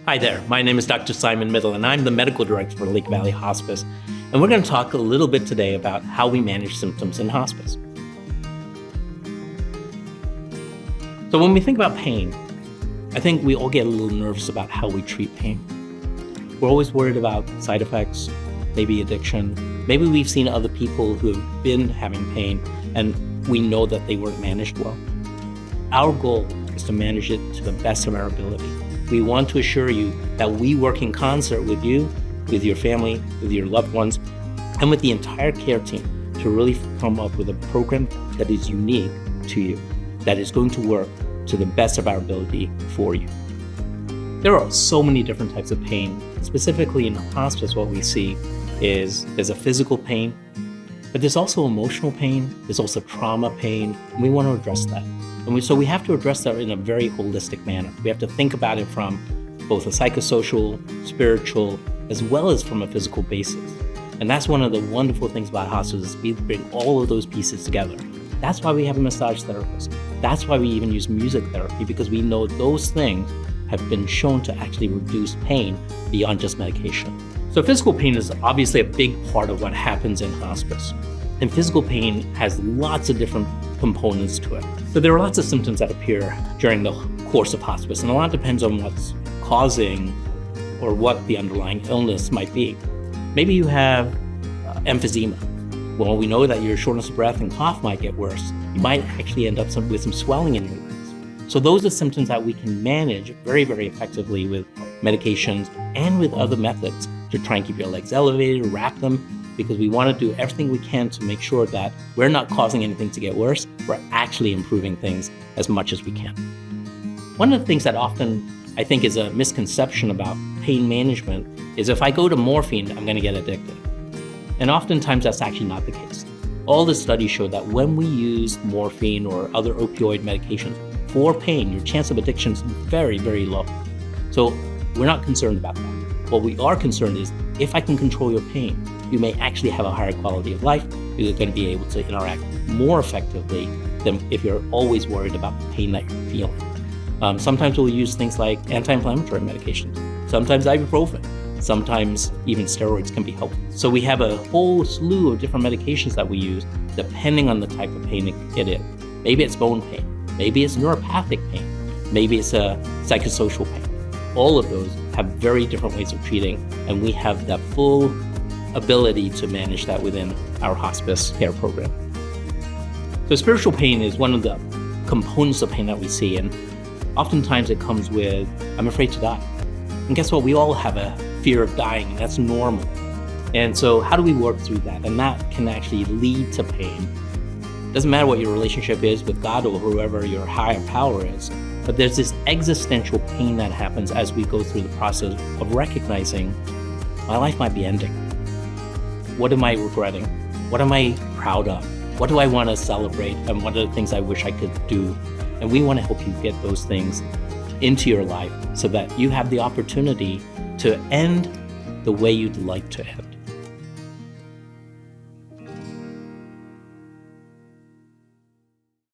Hi there, my name is Dr. Simon Middle, and I'm the Medical Director for Lake Valley Hospice. And we're going to talk a little bit today about how we manage symptoms in hospice. So when we think about pain, I think we all get a little nervous about how we treat pain. We're always worried about side effects, maybe addiction. Maybe we've seen other people who have been having pain and we know that they weren't managed well. Our goal is to manage it to the best of our ability. We want to assure you that we work in concert with you, with your family, with your loved ones, and with the entire care team to really come up with a program that is unique to you, that is going to work to the best of our ability for you. There are so many different types of pain. Specifically in hospice, what we see is there's a physical pain, but there's also emotional pain, there's also trauma pain, and we want to address that. So we have to address that in a very holistic manner. We have to think about it from both a psychosocial, spiritual, as well as from a physical basis. And that's one of the wonderful things about hospice is we bring all of those pieces together. That's why we have a massage therapist. That's why we even use music therapy, because we know those things have been shown to actually reduce pain beyond just medication. So physical pain is obviously a big part of what happens in hospice. And physical pain has lots of different components to it. So there are lots of symptoms that appear during the course of hospice, and a lot depends on what's causing or what the underlying illness might be. Maybe you have emphysema. Well, we know that your shortness of breath and cough might get worse. You might actually end up with some swelling in your legs. So those are symptoms that we can manage very, very effectively with medications and with other methods to try and keep your legs elevated, wrap them, because we want to do everything we can to make sure that we're not causing anything to get worse. We're actually improving things as much as we can. One of the things that often I think is a misconception about pain management is if I go to morphine, I'm going to get addicted. And oftentimes that's actually not the case. All the studies show that when we use morphine or other opioid medications for pain, your chance of addiction is very, very low. So we're not concerned about that. What we are concerned is if I can control your pain, you may actually have a higher quality of life. You're going to be able to interact more effectively than if you're always worried about the pain that you're feeling. Sometimes we'll use things like anti-inflammatory medications, sometimes ibuprofen, sometimes even steroids can be helpful. So we have a whole slew of different medications that we use depending on the type of pain it is. Maybe it's bone pain, maybe it's neuropathic pain, maybe it's a psychosocial pain. All of those have very different ways of treating, and we have that full ability to manage that within our hospice care program. So spiritual pain is one of the components of pain that we see, and oftentimes it comes with, I'm afraid to die. And guess what? We all have a fear of dying, and that's normal. And so how do we work through that? And that can actually lead to pain. Doesn't matter what your relationship is with God or whoever your higher power is, but there's this existential pain that happens as we go through the process of recognizing my life might be ending. What am I regretting? What am I proud of? What do I want to celebrate? And what are the things I wish I could do? And we want to help you get those things into your life so that you have the opportunity to end the way you'd like to end.